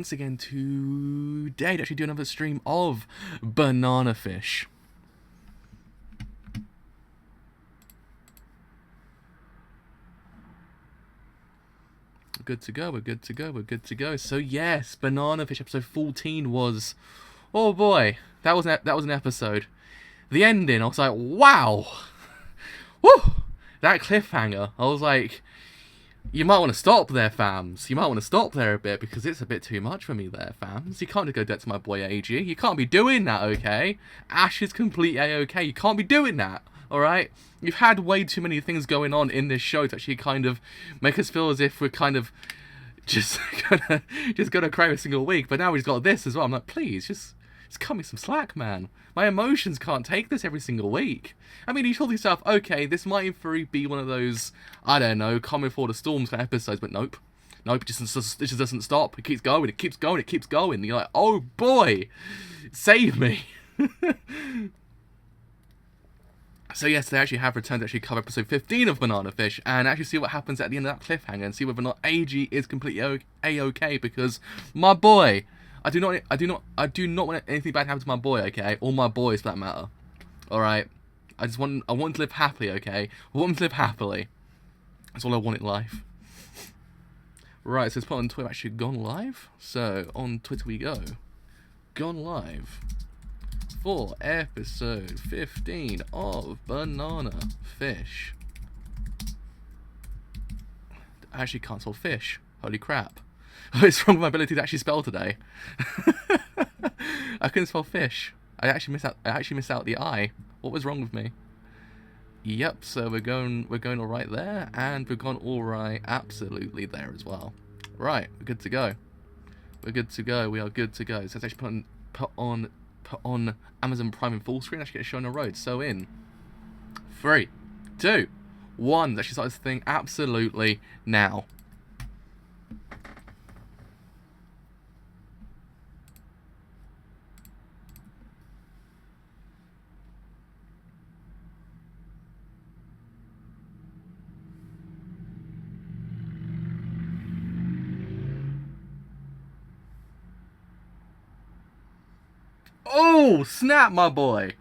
Once again today to actually do another stream of Banana Fish. Good to go, we're good to go, we're good to go. So yes, Banana Fish episode 14 was, oh boy, that was an episode. The ending, I was like, wow, woo, that cliffhanger. I was like, you might want to stop there, fams. You might want to stop there a bit because it's a bit too much for me there, fams. You can't just go dead to my boy AG. You can't be doing that, okay? Ash is completely A-okay. You can't be doing that, alright? You've had way too many things going on in this show to actually kind of make us feel as if we're kind of just gonna cry every single week. But now we've got this as well. I'm like, please, just cut me some slack, man. My emotions can't take this every single week. I mean, you told yourself, okay, this might in theory be one of those, I don't know, Calm Before the Storms kind of episodes, but nope. Nope, it just doesn't stop. It keeps going, it keeps going, it keeps going. And you're like, oh boy, save me. So yes, they actually have returned to actually cover episode 15 of Banana Fish and actually see what happens at the end of that cliffhanger and see whether or not AG is completely A-okay because my boy, I do not want anything bad to happen to my boy, okay? Or my boys for that matter. Alright? I want him to live happily, okay? I want him to live happily. That's all I want in life. Right, so it's put on Twitter actually gone live. So on Twitter we go. Gone live for episode 15 of Banana Fish. I actually can't spell fish. Holy crap. It's wrong with my ability to actually spell today. I couldn't spell fish. I actually missed out the I. What was wrong with me? Yep, so we're going all right there, and we've gone all right absolutely there as well. Right, we're good to go. We're good to go. We are good to go. So let's actually put on Amazon Prime in full screen. Actually get a show on the road. So in 3, 2, 1. Let's actually start this thing absolutely now. Oh, snap, my boy.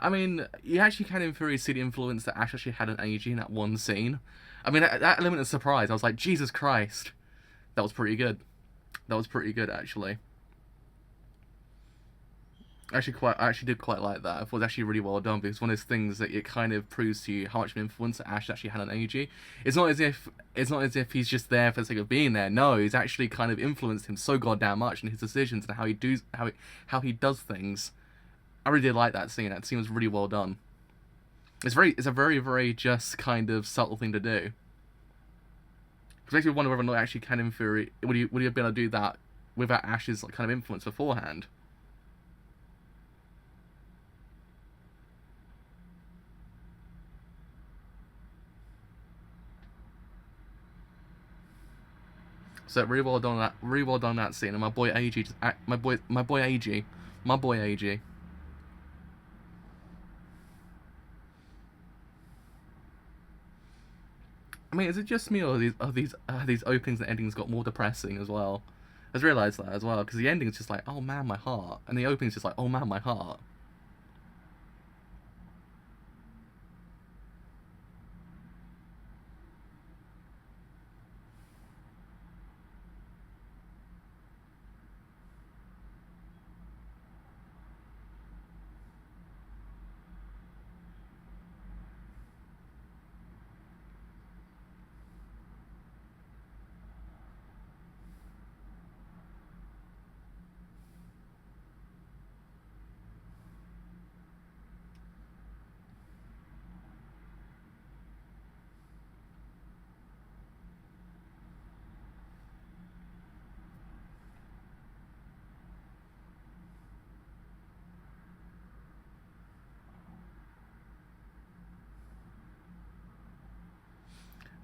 I mean, you actually can in theory see the influence that Ash actually had on AG in that one scene. I mean, that element of surprise, I was like, Jesus Christ. That was pretty good. That was pretty good, actually. I actually did quite like that. I thought it was actually really well done because one of those things that it kind of proves to you how much of an influence that Ash actually had on AG. It's not as if he's just there for the sake of being there. No, he's actually kind of influenced him so goddamn much in his decisions and how he does things. I really did like that scene. That scene was really well done. It's a very, very just kind of subtle thing to do. It makes me wonder whether or not actually can in theory would you have been able to do that without Ash's kind of influence beforehand. So really well done that scene, and my boy AG, my boy AG. I mean, is it just me, or these openings and endings got more depressing as well? I just realised that as well, because the ending's just like, oh man, my heart, and the opening's just like, oh man, my heart.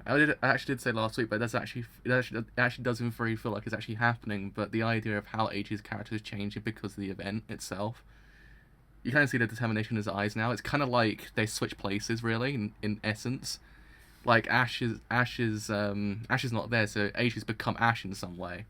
I actually did say last week, but it actually doesn't really feel like it's actually happening. But the idea of how Eiji's character is changing because of the event itself, you kind of see the determination in his eyes now. It's kind of like they switch places, really, in essence. Like Ash is not there, so Eiji's become Ash in some way.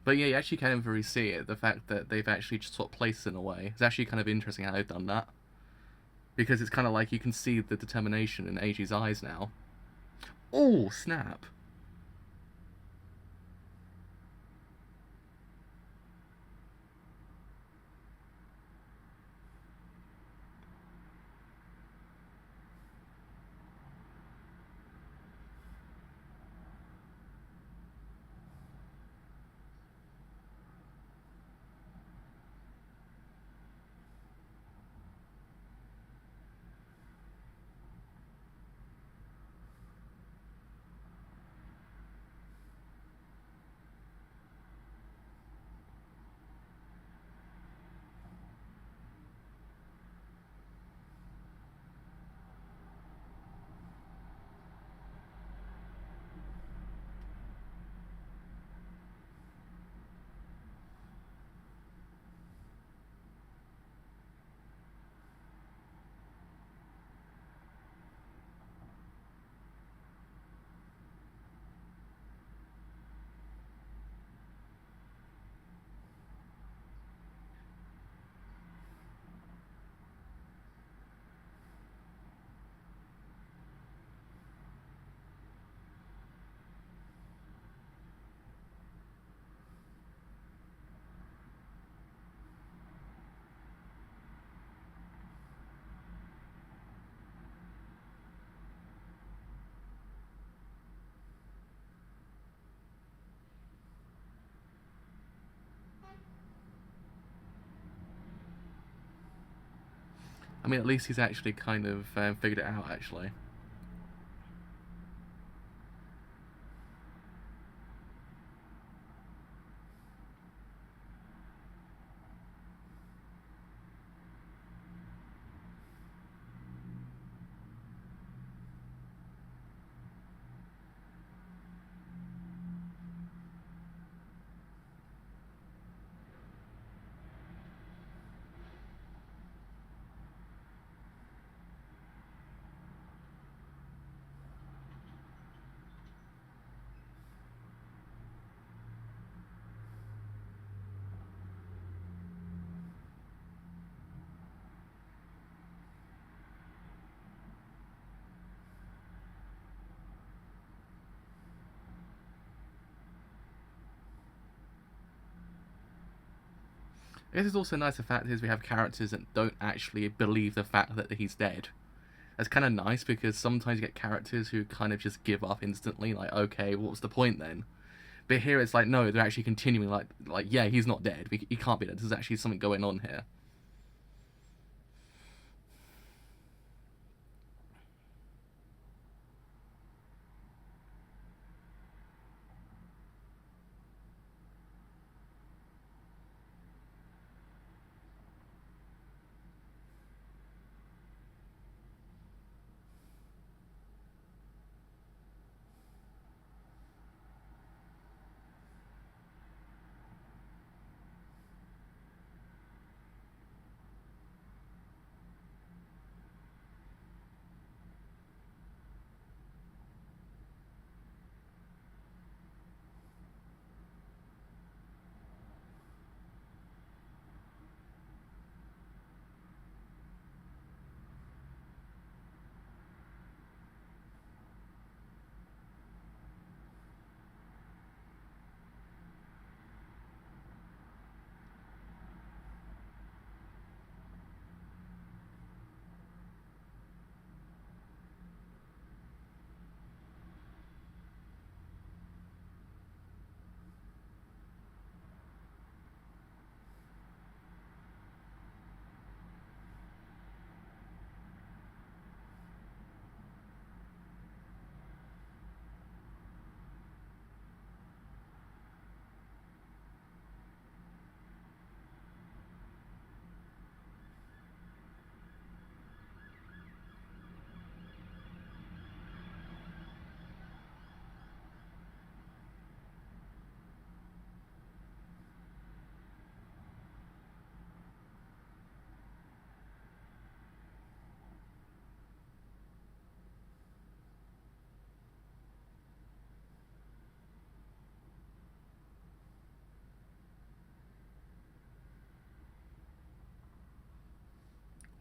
But yeah, you actually kind of really see it. The fact that they've actually just sort of placed it in a way. It's actually kind of interesting how they've done that. Because it's kind of like you can see the determination in Eiji's eyes now. Oh, snap. I mean, at least he's actually kind of figured it out, actually. I guess it's also nice the fact is we have characters that don't actually believe the fact that he's dead. That's kind of nice because sometimes you get characters who kind of just give up instantly, like, okay, what's the point then? But here it's like, no, they're actually continuing, like yeah, he's not dead. He can't be dead. There's actually something going on here.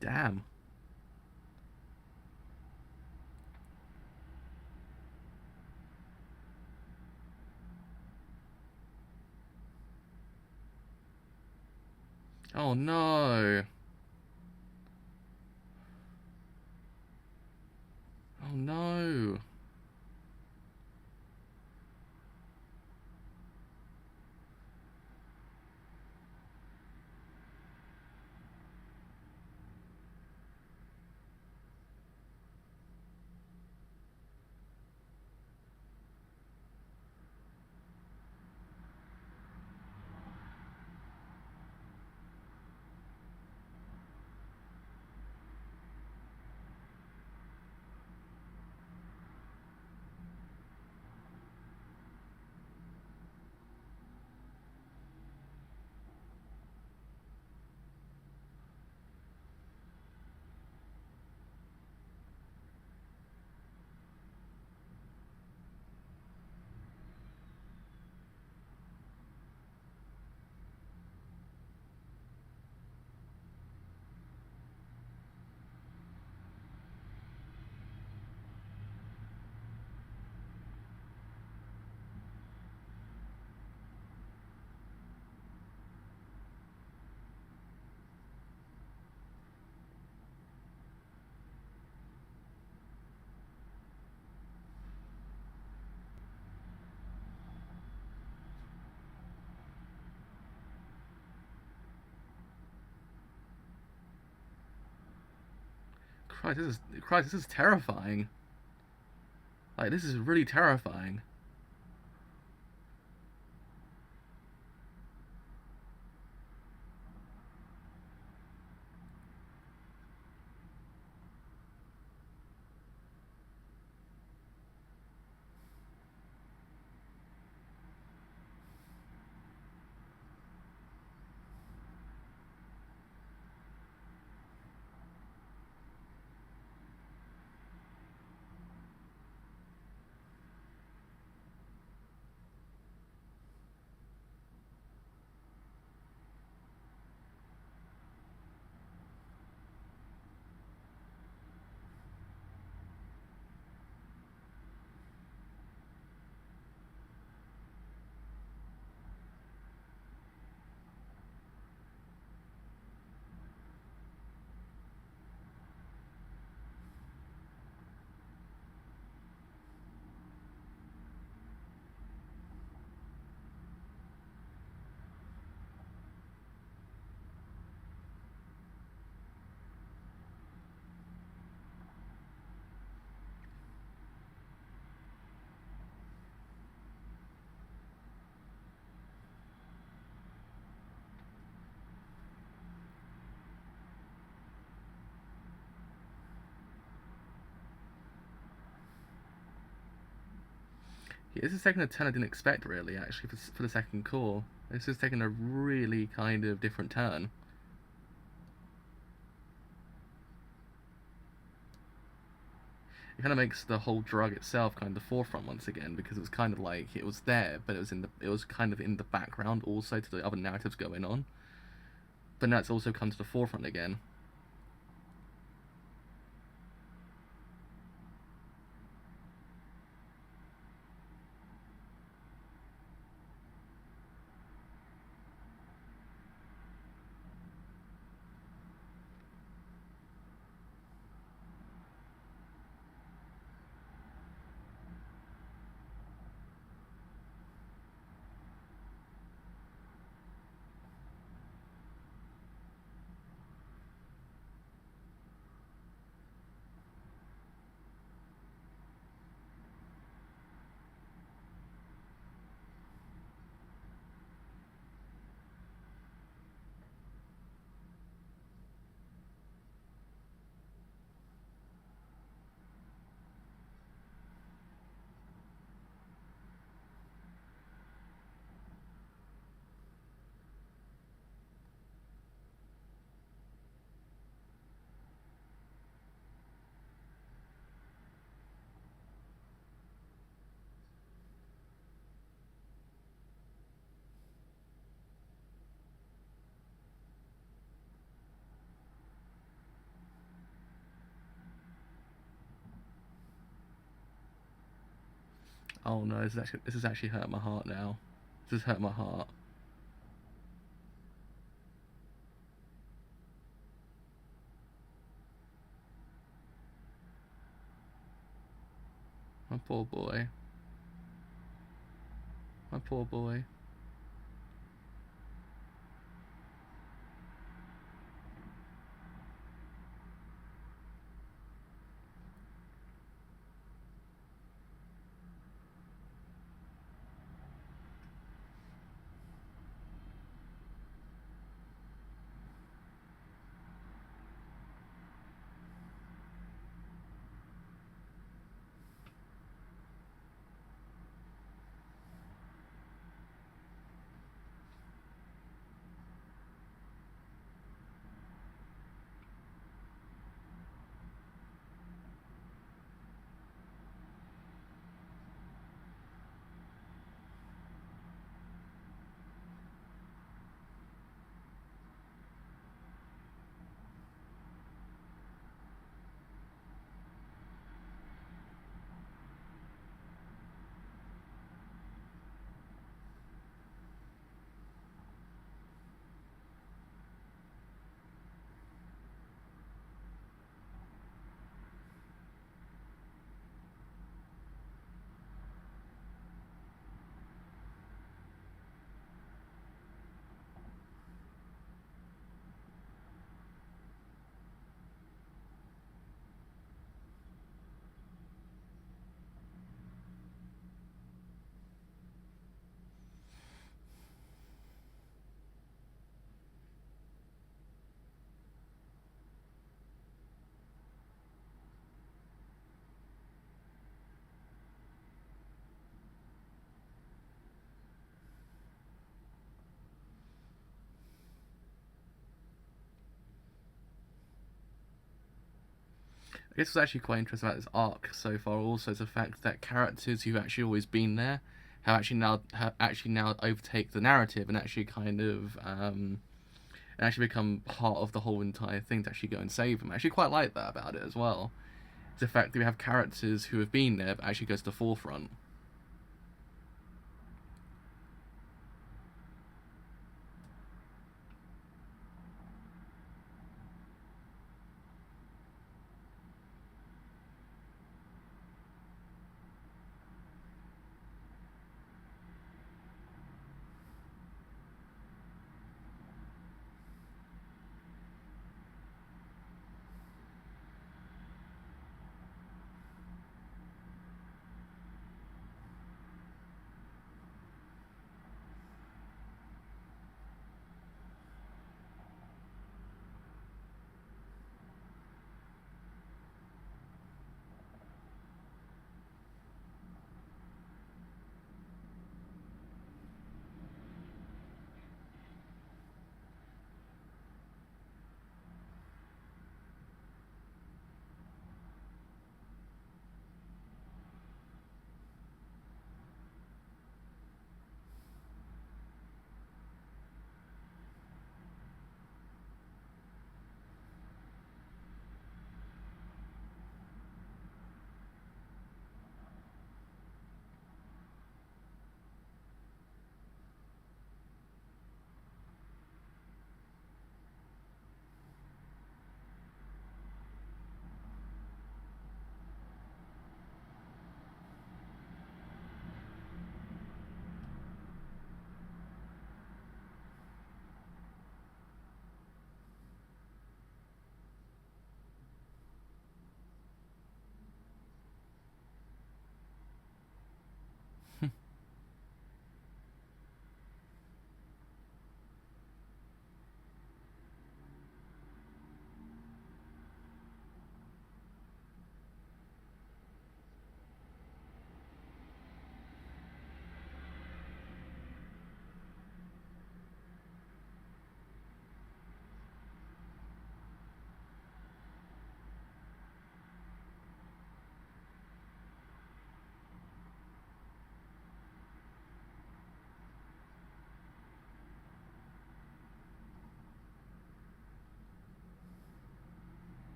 Damn. Oh no. Oh no. Christ, this is terrifying. Like, this is really terrifying. Yeah, this is taking a turn I didn't expect, really, actually, for the second cour. This is taking a really kind of different turn. It kind of makes the whole drug itself kind of the forefront once again, because it was kind of like it was there, but it was kind of in the background also to the other narratives going on. But now it's also come to the forefront again. Oh no, this is actually hurt my heart now. This has hurt my heart. My poor boy. My poor boy. I guess what's actually quite interesting about this arc so far also is the fact that characters who've actually always been there have actually now overtake the narrative and actually kind of and actually become part of the whole entire thing to actually go and save them. I actually quite like that about it as well. It's the fact that we have characters who have been there but actually goes to the forefront.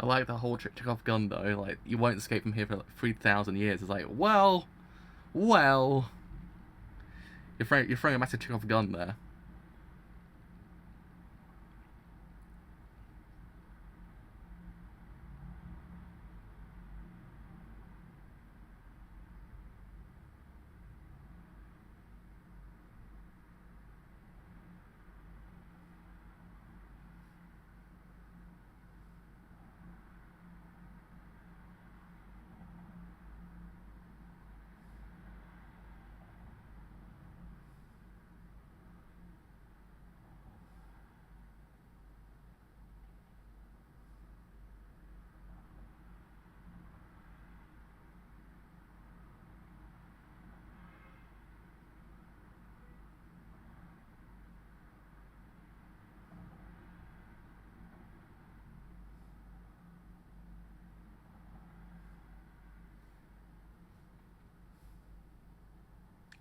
I like the whole Chekhov gun though. Like, you won't escape from here for like 3,000 years. It's like, well, you're throwing a massive Chekhov gun there.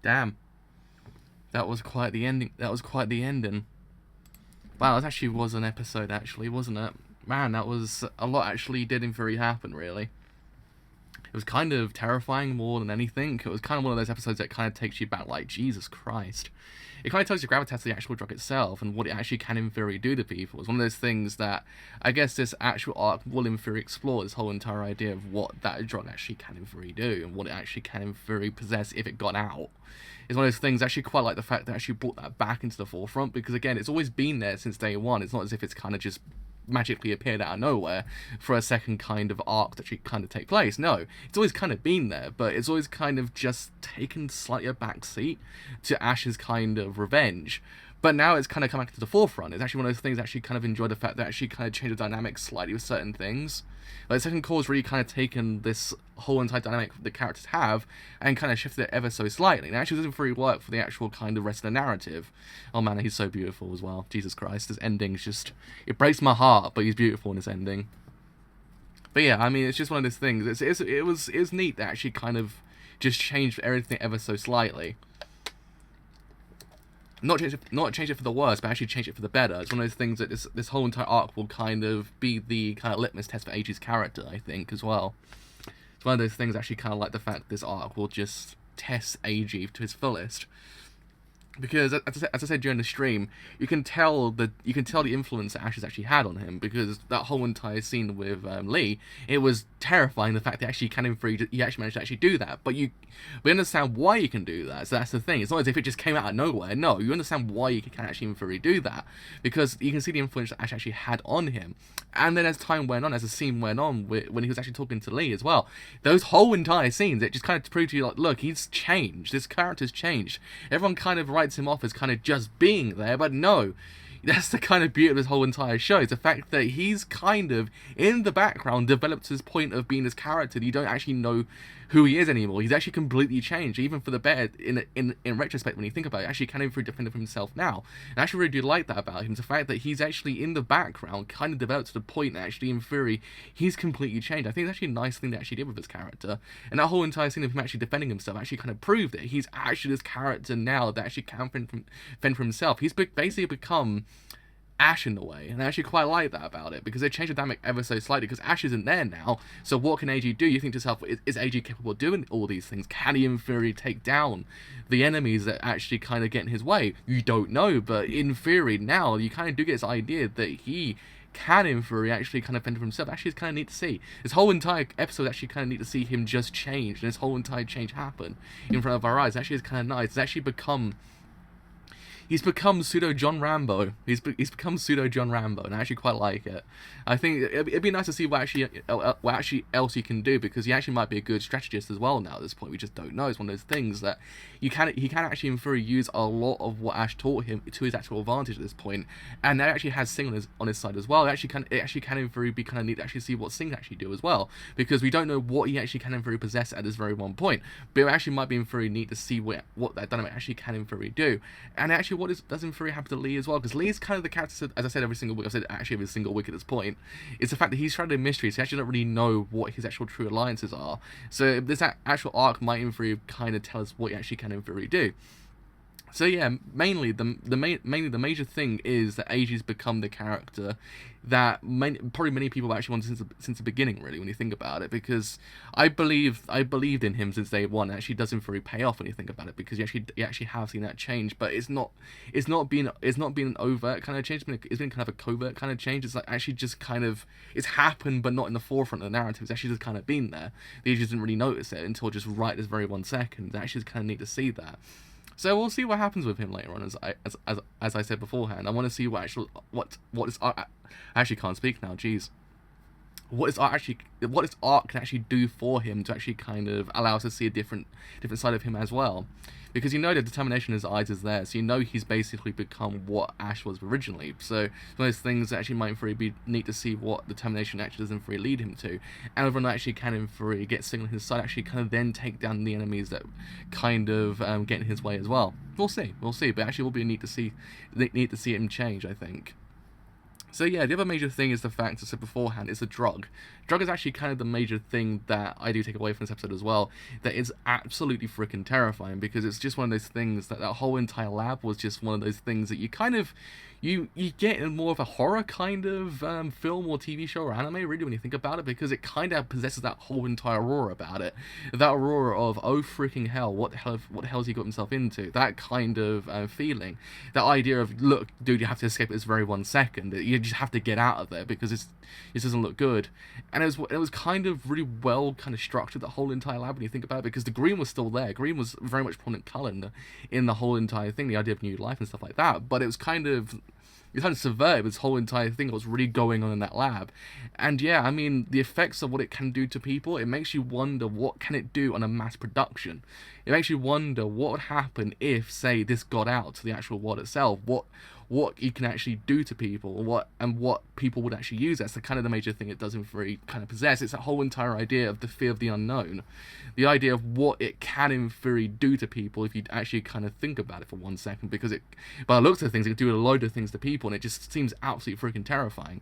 Damn. That was quite the ending. That was quite the ending. Wow, that actually was an episode, actually, wasn't it? Man, that was a lot. Actually, didn't really happen, really. It was kind of terrifying more than anything. It was kind of one of those episodes that kind of takes you back, like, Jesus Christ. It kind of tells you gravitas to the actual drug itself and what it actually can in theory do to people. It's one of those things that I guess this actual arc will in theory explore, this whole entire idea of what that drug actually can in theory do and what it actually can in theory possess if it got out. It's one of those things I actually quite like the fact that actually brought that back into the forefront, because again, it's always been there since day one. It's not as if it's kind of just magically appeared out of nowhere for a second kind of arc that should kind of take place. No, it's always kind of been there, but it's always kind of just taken slightly a back seat to Ash's kind of revenge. But now it's kind of come back to the forefront. It's actually one of those things I actually kind of enjoy the fact that actually kind of changed the dynamic slightly with certain things. Like, second cour's really kind of taken this whole entire dynamic the characters have and kind of shifted it ever so slightly. And it actually doesn't really work for the actual kind of rest of the narrative. Oh man, he's so beautiful as well. Jesus Christ, his ending's just... It breaks my heart, but he's beautiful in his ending. But yeah, I mean, it's just one of those things. It was neat that actually kind of just changed everything ever so slightly. Not change it for the worse, but actually change it for the better. It's one of those things that this whole entire arc will kind of be the kind of litmus test for Eiji's character, I think, as well. It's one of those things I actually kind of like the fact this arc will just test Eiji to his fullest. Because as I said during the stream, you can tell the influence that Ash has actually had on him, because that whole entire scene with Lee, it was terrifying the fact that actually Canon Free he actually managed to actually do that. But we understand why you can do that. So that's the thing. It's not as if it just came out of nowhere. No, you understand why you can actually in theory do that, because you can see the influence that Ash actually had on him. And then as time went on, as the scene went on, when he was actually talking to Lee as well, those whole entire scenes, it just kind of proved to you like, look, he's changed. This character's changed. Everyone kind of writes him off as kind of just being there, but no, that's the kind of beauty of this whole entire show. It's the fact that he's kind of in the background developed his point of being this character that you don't actually know who he is anymore. He's actually completely changed, even for the better in retrospect when you think about it. Actually kind of defending for himself now, and I actually really do like that about him. It's the fact that he's actually in the background kind of developed to the point that actually in theory he's completely changed. I think it's actually a nice thing they actually did with his character, and that whole entire scene of him actually defending himself actually kind of proved that he's actually this character now that actually can fend for himself. He's basically become Ash in a way, and I actually quite like that about it, because they changed the dynamic ever so slightly, because Ash isn't there now, so what can Eiji do? You think to yourself, is Eiji capable of doing all these things? Can he in theory take down the enemies that actually kind of get in his way? You don't know, but in theory now, you kind of do get this idea that he can in theory actually kind of fend for himself. Actually, it's kind of neat to see. This whole entire episode actually kind of neat to see him just change, and this whole entire change happen in front of our eyes. Actually, it's kind of nice. It's actually become... He's become pseudo John Rambo. He's become pseudo John Rambo, and I actually quite like it. I think it'd be nice to see what actually else he can do, because he actually might be a good strategist as well now at this point. We just don't know. It's one of those things that he can actually in theory use a lot of what Ash taught him to his actual advantage at this point, and that actually has Sing on his side as well. It actually can in theory be kind of neat to actually see what Sing actually do as well, because we don't know what he actually can in theory possess at this very one point. But it actually might be in theory neat to see what that dynamic actually can in theory do, and actually what does in theory happen to Lee as well, because Lee's kind of the character, as I said every single week, I've said actually every single week at this point, it's the fact that he's shrouded in mystery, so he actually don't really know what his actual true alliances are. So this actual arc might in theory kind of tell us what he actually can in theory do. So yeah, mainly the major thing is that AG's become the character that probably many people actually wanted since the beginning, really, when you think about it, because I believed in him since day one. It actually doesn't really pay off when you think about it, because you actually have seen that change, but it's not been an overt kind of change. It's been kind of a covert kind of change. It's like actually just kind of it's happened, but not in the forefront of the narrative. It's actually just kind of been there. The AG didn't really notice it until just right this very 1 second. It's actually kind of neat to see that. So we'll see what happens with him later on. As I said beforehand, I want to see what is I actually can't speak now. Jeez, what is art can actually do for him to actually kind of allow us to see a different side of him as well, because you know the determination in his eyes is there, so you know he's basically become what Ash was originally. So one of those things that actually might really be neat to see what determination actually doesn't really lead him to, and whether or not actually can really get single on his side, actually kind of then take down the enemies that kind of get in his way as well. We'll see, but actually it will be neat to see him change, I think. So yeah, the other major thing is the fact, as I said beforehand, is the drug. Drug is actually kind of the major thing that I do take away from this episode as well, that is absolutely freaking terrifying, because it's just one of those things that whole entire lab was just one of those things that you kind of, you get in more of a horror kind of film or TV show or anime, really, when you think about it, because it kind of possesses that whole entire aura about it. That aura of, oh freaking hell, what the hell has he got himself into? That kind of feeling. That idea of, look, dude, you have to escape this very 1 second. You just have to get out of there because it doesn't look good. And it was kind of really well kind of structured, the whole entire lab, when you think about it, because the green was still there. Green was very much prominent colour in the whole entire thing, the idea of new life and stuff like that. But it was kind of subverted this whole entire thing that was really going on in that lab. And yeah, I mean, the effects of what it can do to people, it makes you wonder what can it do on a mass production. It makes you wonder what would happen if, say, this got out to the actual world itself. What you can actually do to people, what people would actually use. That's the kind of the major thing it doesn't very kind of possess. It's that whole entire idea of the fear of the unknown, the idea of what it can in theory do to people if you actually kind of think about it for 1 second, because it, by the looks of things, it can do a load of things to people, and it just seems absolutely freaking terrifying.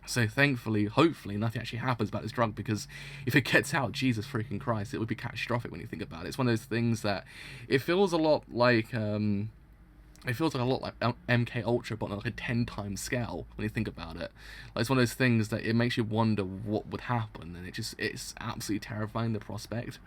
So thankfully, hopefully, nothing actually happens about this drug, because if it gets out, Jesus freaking Christ, it would be catastrophic when you think about it. It's one of those things that it feels a lot like MK Ultra, but on like a 10 times scale when you think about it. Like, it's one of those things that it makes you wonder what would happen, and it's absolutely terrifying, the prospect.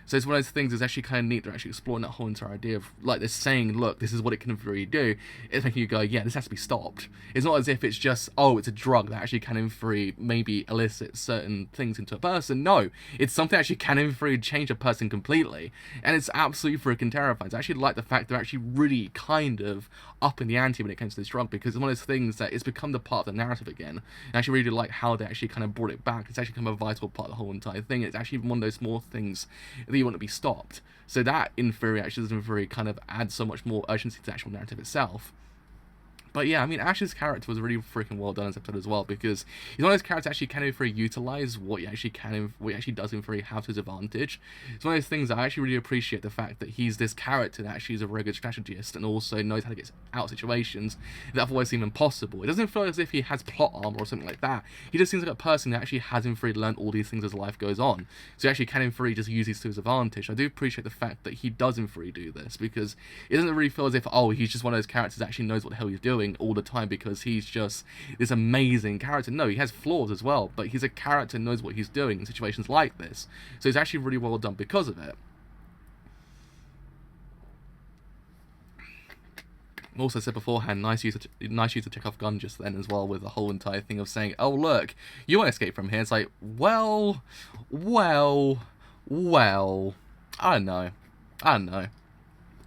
So it's one of those things that's actually kind of neat. They're actually exploring that whole entire idea of, like, they're saying, look, this is what it can really do. It's making you go, yeah, this has to be stopped. It's not as if it's just, oh, it's a drug that actually can in theory maybe elicit certain things into a person. No, it's something that actually can in theory change a person completely, and it's absolutely freaking terrifying. I actually like the fact they're actually really kind of up in the ante when it comes to this drug, because it's one of those things that it's become the part of the narrative again. And I actually really like how they actually kind of brought it back. It's actually become a vital part of the whole entire thing. It's actually one of those small things that you want to be stopped. So that, in theory, actually doesn't very kind of add so much more urgency to the actual narrative itself. But yeah, I mean, Ash's character was really freaking well done in this episode as well, because he's one of those characters that actually can in theory utilize what he actually does in theory have to his advantage. It's one of those things that I actually really appreciate, the fact that he's this character that actually is a very good strategist and also knows how to get out of situations that otherwise seem impossible. It doesn't feel as if he has plot armor or something like that. He just seems like a person that actually has in theory learned all these things as life goes on. So he actually can in theory just use these to his advantage. I do appreciate the fact that he does in theory do this, because it doesn't really feel as if, oh, he's just one of those characters that actually knows what the hell he's doing all the time because he's just this amazing character. No, he has flaws as well, but he's a character who knows what he's doing in situations like this. So it's actually really well done because of it. Also said beforehand, nice use of Chekhov gun just then as well, with the whole entire thing of saying, oh look, you want to escape from here. It's like, well, I don't know.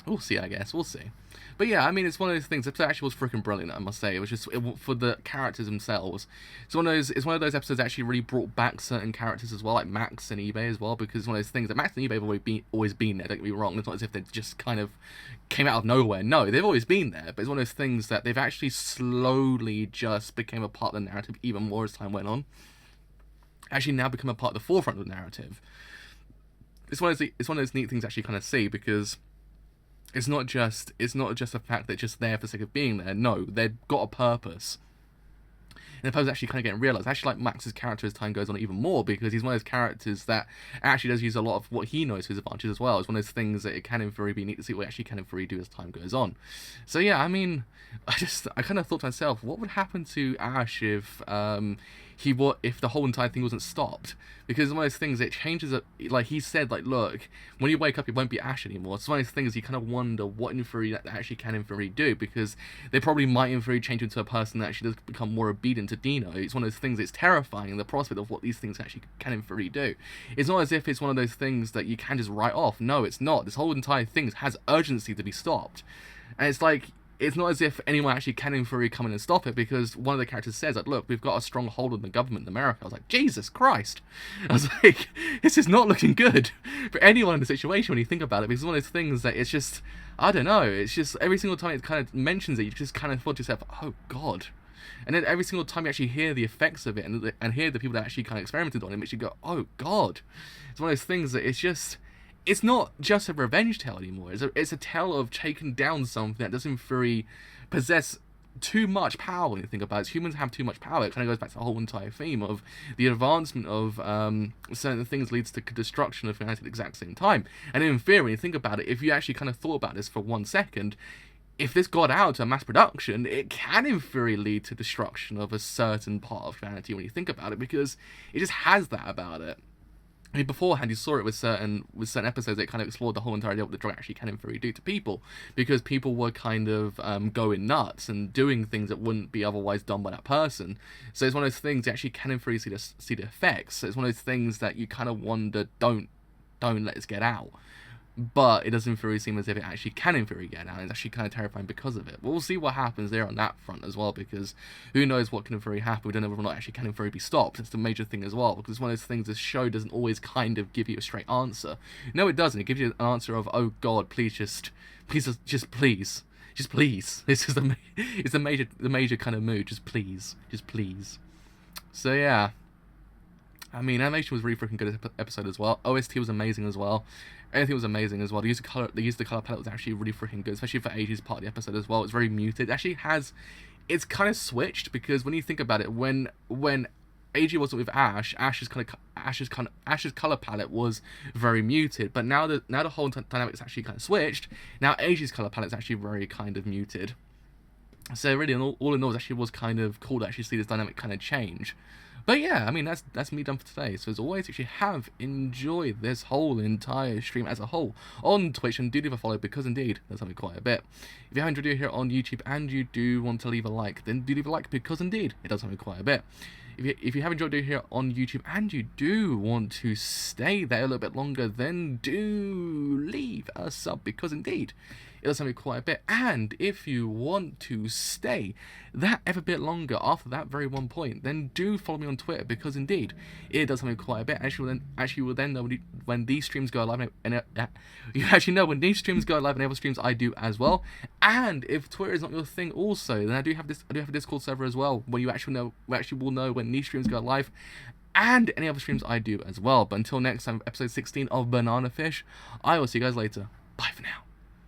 We'll see, I guess. We'll see. But yeah, I mean, it's one of those things. The episode actually was freaking brilliant, I must say. It was just for the characters themselves. It's one of those episodes that actually really brought back certain characters as well, like Max and eBay as well, because it's one of those things that Max and eBay have always been there. Don't get me wrong. It's not as if they just kind of came out of nowhere. No, they've always been there. But it's one of those things that they've actually slowly just became a part of the narrative even more as time went on. Actually, now become a part of the forefront of the narrative. It's one of those neat things to actually kind of see, because it's not just a fact that it's just there for the sake of being there. No, they've got a purpose. And the post actually kind of getting realised. I actually like Max's character as time goes on even more, because he's one of those characters that actually does use a lot of what he knows to his advantage as well. It's one of those things that it can in theory be neat to see what he actually can in theory do as time goes on. So yeah, I mean, I kind of thought to myself, what would happen to Ash if if the whole entire thing wasn't stopped? Because it's one of those things, it changes, like he said, like, look, when you wake up, it won't be Ash anymore. It's one of those things you kind of wonder what in theory that actually can in theory do, because they probably might in theory change into a person that actually does become more obedient to Dino. It's one of those things, it's terrifying, the prospect of what these things actually can in theory do. It's not as if it's one of those things that you can just write off. No, it's not. This whole entire thing has urgency to be stopped. And it's like, it's not as if anyone actually can in theory come in and stop it, because one of the characters says, like, look, we've got a strong hold on the government in America. I was like, Jesus Christ. I was like, this is not looking good for anyone in the situation when you think about it, because it's one of those things that it's just, I don't know, it's just every single time it kind of mentions it, you just kind of thought to yourself, oh God. And then every single time you actually hear the effects of it and hear the people that actually kind of experimented on it, makes you go, oh God. It's one of those things that it's just, it's not just a revenge tale anymore. It's a tale of taking down something that doesn't really possess too much power when you think about it. Humans have too much power. It kind of goes back to the whole entire theme of the advancement of certain things leads to destruction of humanity at the exact same time. And in theory, when you think about it, if you actually kind of thought about this for 1 second, if this got out to mass production, it can in theory lead to destruction of a certain part of humanity when you think about it, because it just has that about it. I mean, beforehand, you saw it with certain episodes that kind of explored the whole entire idea of what the drug actually can in theory do to people, because people were kind of going nuts and doing things that wouldn't be otherwise done by that person. So it's one of those things that actually can in theory see the effects. So it's one of those things that you kind of wonder, don't let this get out. But it doesn't really seem as if it actually can in theory get out. It's actually kind of terrifying because of it. But we'll see what happens there on that front as well, because who knows what can in theory happen. We don't know whether or not actually can in theory be stopped. It's the major thing as well, because it's one of those things, this show doesn't always kind of give you a straight answer. No, it doesn't. It gives you an answer of, oh God, please. This is the major kind of mood. Just please. So yeah. I mean, animation was really freaking good this episode as well. OST was amazing as well. Everything was amazing as well. The use of the color palette was actually really freaking good, especially for Eiji's part of the episode as well. It's very muted. It actually it's kind of switched, because when you think about it, when Eiji wasn't with Ash, Ash's color palette was very muted. But now the whole dynamic is actually kind of switched. Now Eiji's color palette is actually very kind of muted. So really, all in all, it actually was kind of cool to actually see this dynamic kind of change. But yeah, I mean, that's me done for today. So as always, if you have enjoyed this whole entire stream as a whole on Twitch, and do leave a follow, because indeed, there's something quite a bit. If you haven't enjoyed it here on YouTube and you do want to leave a like, then do leave a like, because indeed, it does something quite a bit. If you have enjoyed it here on YouTube and you do want to stay there a little bit longer, then do leave a sub, because indeed, it does something quite a bit. And if you want to stay that ever bit longer after that very one point, then do follow me on Twitter, because indeed it does something quite a bit. Actually will then know when these streams go live, and you actually know when these streams go live and other streams I do as well. And if Twitter is not your thing also, then I do have a Discord server as well, where you actually will know when these streams go live and any other streams I do as well. But until next time, episode 16 of Banana Fish, I will see you guys later. Bye for now.